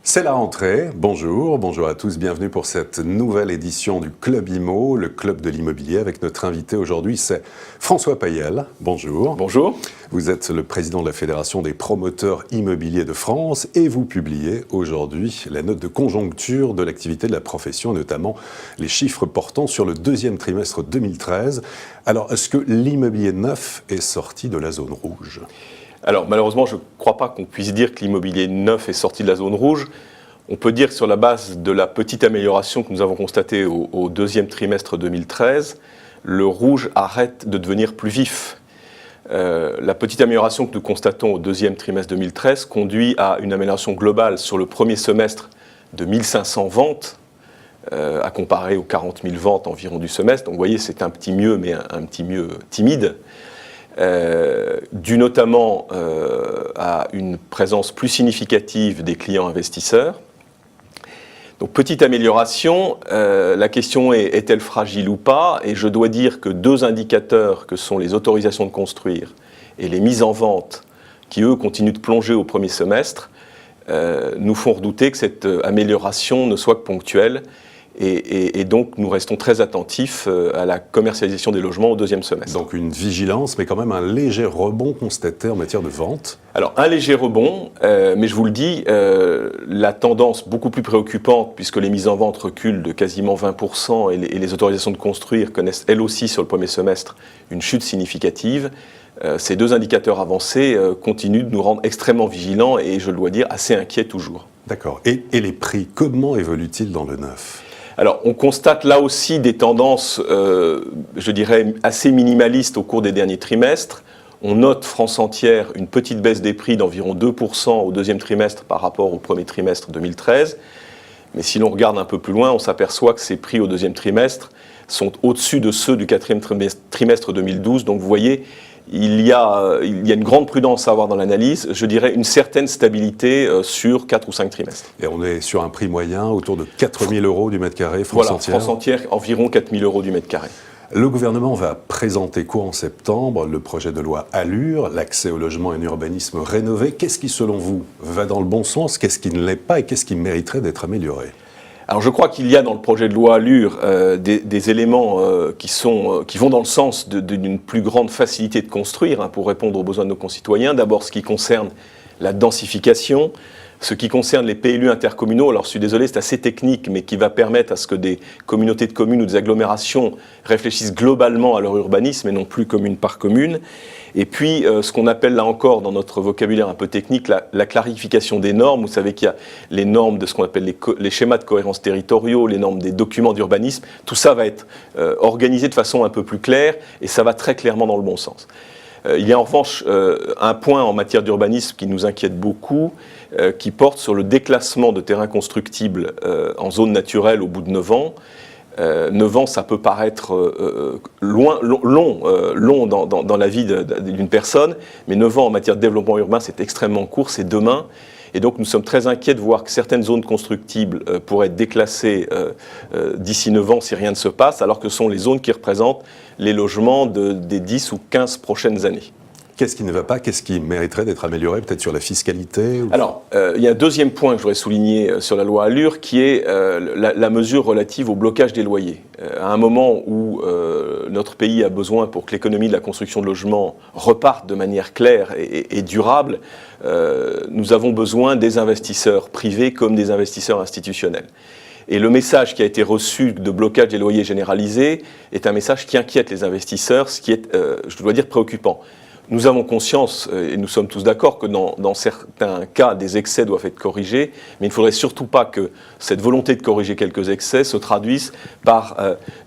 C'est la rentrée, bonjour à tous, bienvenue pour cette nouvelle édition du Club IMO, le club de l'immobilier, avec notre invité aujourd'hui, c'est François Payel, bonjour. Bonjour. Vous êtes le président de la Fédération des promoteurs immobiliers de France et vous publiez aujourd'hui la note de conjoncture de l'activité de la profession, notamment les chiffres portant sur le deuxième trimestre 2013. Alors, est-ce que l'immobilier neuf est sorti de la zone rouge ? Alors malheureusement, je ne crois pas qu'on puisse dire que l'immobilier neuf est sorti de la zone rouge. On peut dire que sur la base de la petite amélioration que nous avons constatée au deuxième trimestre 2013, le rouge arrête de devenir plus vif. La petite amélioration que nous constatons au deuxième trimestre 2013 conduit à une amélioration globale sur le premier semestre de 1500 ventes, à comparer aux 40 000 ventes environ du semestre. Donc vous voyez, c'est un petit mieux, mais un petit mieux timide. Dû notamment à une présence plus significative des clients investisseurs. Donc petite amélioration, la question est-elle fragile ou pas? Et je dois dire que deux indicateurs que sont les autorisations de construire et les mises en vente, qui eux continuent de plonger au premier semestre, nous font redouter que cette amélioration ne soit que ponctuelle. Et donc, nous restons très attentifs à la commercialisation des logements au deuxième semestre. Donc une vigilance, mais quand même un léger rebond constaté en matière de vente. Alors, un léger rebond, mais je vous le dis, la tendance beaucoup plus préoccupante, puisque les mises en vente reculent de quasiment 20% et les autorisations de construire connaissent elles aussi sur le premier semestre une chute significative. Ces deux indicateurs avancés continuent de nous rendre extrêmement vigilants et, je dois dire, assez inquiets toujours. D'accord. Et les prix, comment évoluent-ils dans le neuf ? Alors, on constate là aussi des tendances, je dirais, assez minimalistes au cours des derniers trimestres. On note, France entière, une petite baisse des prix d'environ 2% au deuxième trimestre par rapport au premier trimestre 2013. Mais si l'on regarde un peu plus loin, on s'aperçoit que ces prix au deuxième trimestre sont au-dessus de ceux du quatrième trimestre 2012. Donc, vous voyez, il y a une grande prudence à avoir dans l'analyse, je dirais une certaine stabilité sur 4 ou 5 trimestres. Et on est sur un prix moyen autour de 4 000 € du mètre carré, France entière. Voilà, France entière, environ 4 000 € du mètre carré. Le gouvernement va présenter en septembre le projet de loi ALUR, l'accès au logement et un urbanisme rénové. Qu'est-ce qui, selon vous, va dans le bon sens? Qu'est-ce qui ne l'est pas et qu'est-ce qui mériterait d'être amélioré? Alors je crois qu'il y a dans le projet de loi ALUR des éléments qui vont dans le sens d'une plus grande facilité de construire pour répondre aux besoins de nos concitoyens. D'abord ce qui concerne la densification, ce qui concerne les PLU intercommunaux. Alors je suis désolé, c'est assez technique, mais qui va permettre à ce que des communautés de communes ou des agglomérations réfléchissent globalement à leur urbanisme et non plus commune par commune. Et puis, ce qu'on appelle là encore, dans notre vocabulaire un peu technique, la clarification des normes. Vous savez qu'il y a les normes de ce qu'on appelle les schémas de cohérence territoriaux, les normes des documents d'urbanisme. Tout ça va être organisé de façon un peu plus claire et ça va très clairement dans le bon sens. Il y a en revanche un point en matière d'urbanisme qui nous inquiète beaucoup, qui porte sur le déclassement de terrains constructibles en zone naturelle au bout de 9 ans. 9 ans, ça peut paraître long dans la vie d'une personne, mais 9 ans en matière de développement urbain, c'est extrêmement court, c'est demain. Et donc nous sommes très inquiets de voir que certaines zones constructibles pourraient être déclassées d'ici 9 ans si rien ne se passe, alors que ce sont les zones qui représentent les logements des 10 ou 15 prochaines années. Qu'est-ce qui ne va pas? Qu'est-ce qui mériterait d'être amélioré, peut-être sur la fiscalité ou... Alors, il y a un deuxième point que je voudrais souligner sur la loi ALUR, qui est la mesure relative au blocage des loyers. À un moment où notre pays a besoin, pour que l'économie de la construction de logements reparte de manière claire et durable, nous avons besoin des investisseurs privés comme des investisseurs institutionnels. Et le message qui a été reçu de blocage des loyers généralisés est un message qui inquiète les investisseurs, ce qui est, je dois dire, préoccupant. Nous avons conscience, et nous sommes tous d'accord, que dans certains cas, des excès doivent être corrigés, mais il ne faudrait surtout pas que cette volonté de corriger quelques excès se traduise par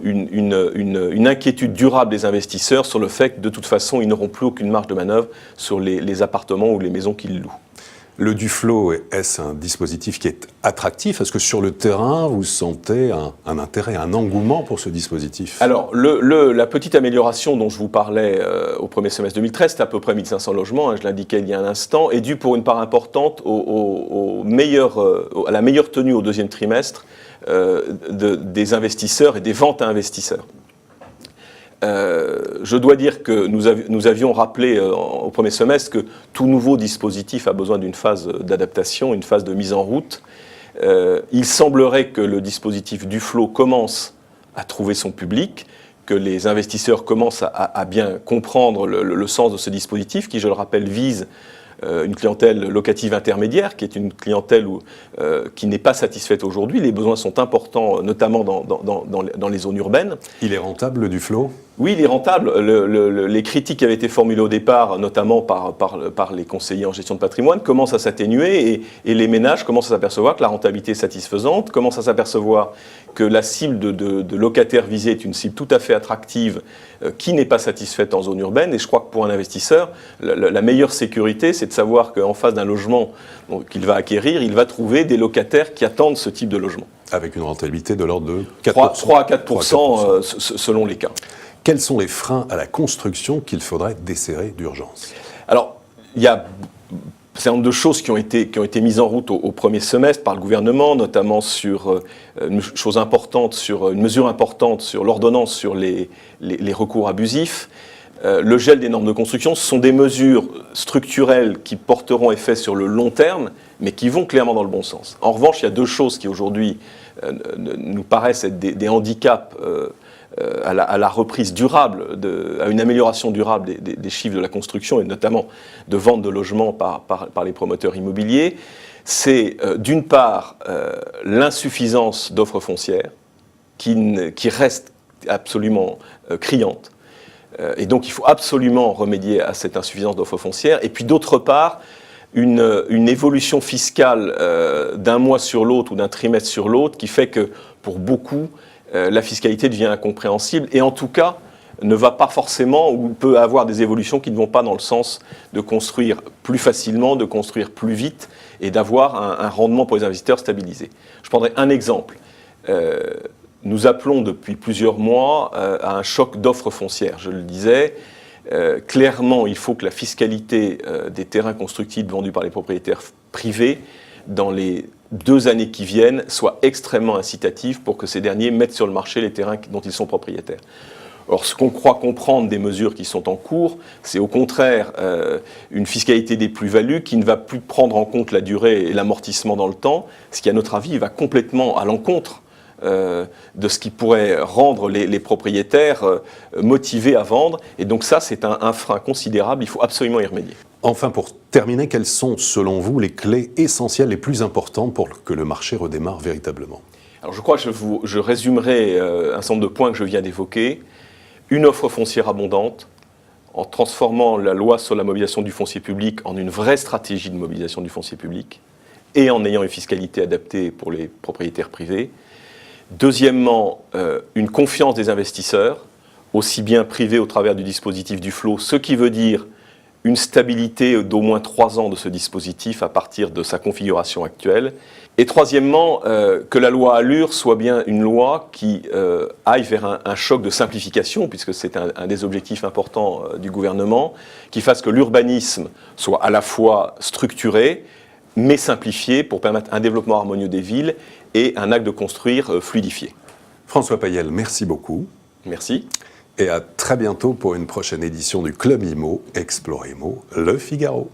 une inquiétude durable des investisseurs sur le fait que, de toute façon, ils n'auront plus aucune marge de manœuvre sur les appartements ou les maisons qu'ils louent. Le Duflot, est-ce un dispositif qui est attractif? Est-ce que sur le terrain, vous sentez un intérêt, un engouement pour ce dispositif? Alors, la petite amélioration dont je vous parlais au premier semestre 2013, c'est à peu près 1500 logements, je l'indiquais il y a un instant, est due pour une part importante à la meilleure tenue au deuxième trimestre des investisseurs et des ventes à investisseurs. Je dois dire que nous avions rappelé au premier semestre que tout nouveau dispositif a besoin d'une phase d'adaptation, une phase de mise en route. Il semblerait que le dispositif Duflot commence à trouver son public, que les investisseurs commencent à bien comprendre le sens de ce dispositif qui, je le rappelle, vise une clientèle locative intermédiaire, qui est une clientèle qui n'est pas satisfaite aujourd'hui. Les besoins sont importants, notamment dans les zones urbaines. Il est rentable, le Duflot ? Oui, il est rentable. Les critiques qui avaient été formulées au départ, notamment par les conseillers en gestion de patrimoine, commencent à s'atténuer et les ménages commencent à s'apercevoir que la rentabilité est satisfaisante, commencent à s'apercevoir que la cible de locataires visés est une cible tout à fait attractive qui n'est pas satisfaite en zone urbaine. Et je crois que pour un investisseur, la meilleure sécurité, c'est de savoir qu'en face d'un logement qu'il va acquérir, il va trouver des locataires qui attendent ce type de logement. Avec une rentabilité de l'ordre de 4%. 3 à 4%, selon les cas. Quels sont les freins à la construction qu'il faudrait desserrer d'urgence ? Alors, il y a un certain nombre de choses qui ont été mises en route au premier semestre par le gouvernement, notamment sur une mesure importante sur l'ordonnance sur les recours abusifs. Le gel des normes de construction, ce sont des mesures structurelles qui porteront effet sur le long terme, mais qui vont clairement dans le bon sens. En revanche, il y a deux choses qui aujourd'hui nous paraissent être des handicaps à la reprise durable, à une amélioration durable des chiffres de la construction et notamment de vente de logements par les promoteurs immobiliers. C'est d'une part l'insuffisance d'offres foncières qui reste absolument criante. Et donc il faut absolument remédier à cette insuffisance d'offres foncières. Et puis d'autre part, une évolution fiscale d'un mois sur l'autre ou d'un trimestre sur l'autre qui fait que pour beaucoup, la fiscalité devient incompréhensible et en tout cas ne va pas forcément ou peut avoir des évolutions qui ne vont pas dans le sens de construire plus facilement, de construire plus vite et d'avoir un rendement pour les investisseurs stabilisé. Je prendrai un exemple. Nous appelons depuis plusieurs mois à un choc d'offres foncières. Je le disais, clairement, il faut que la fiscalité des terrains constructibles vendus par les propriétaires privés dans les 2 années qui viennent soit extrêmement incitative pour que ces derniers mettent sur le marché les terrains dont ils sont propriétaires. Or, ce qu'on croit comprendre des mesures qui sont en cours, c'est au contraire une fiscalité des plus-values qui ne va plus prendre en compte la durée et l'amortissement dans le temps, ce qui, à notre avis, va complètement à l'encontre de ce qui pourrait rendre les propriétaires motivés à vendre. Et donc ça, c'est un frein considérable, il faut absolument y remédier. Enfin, pour terminer, quelles sont, selon vous, les clés essentielles, les plus importantes pour que le marché redémarre véritablement ? Alors je crois que je résumerai un certain nombre de points que je viens d'évoquer. Une offre foncière abondante, en transformant la loi sur la mobilisation du foncier public en une vraie stratégie de mobilisation du foncier public, et en ayant une fiscalité adaptée pour les propriétaires privés. Deuxièmement, une confiance des investisseurs, aussi bien privés au travers du dispositif Duflot, ce qui veut dire une stabilité d'au moins 3 ans de ce dispositif à partir de sa configuration actuelle. Et troisièmement, que la loi Allure soit bien une loi qui aille vers un choc de simplification, puisque c'est un des objectifs importants du gouvernement, qui fasse que l'urbanisme soit à la fois structuré, mais simplifié pour permettre un développement harmonieux des villes et un acte de construire fluidifié. François Payel, merci beaucoup. Merci. Et à très bientôt pour une prochaine édition du Club Imo, Explore Imo, Le Figaro.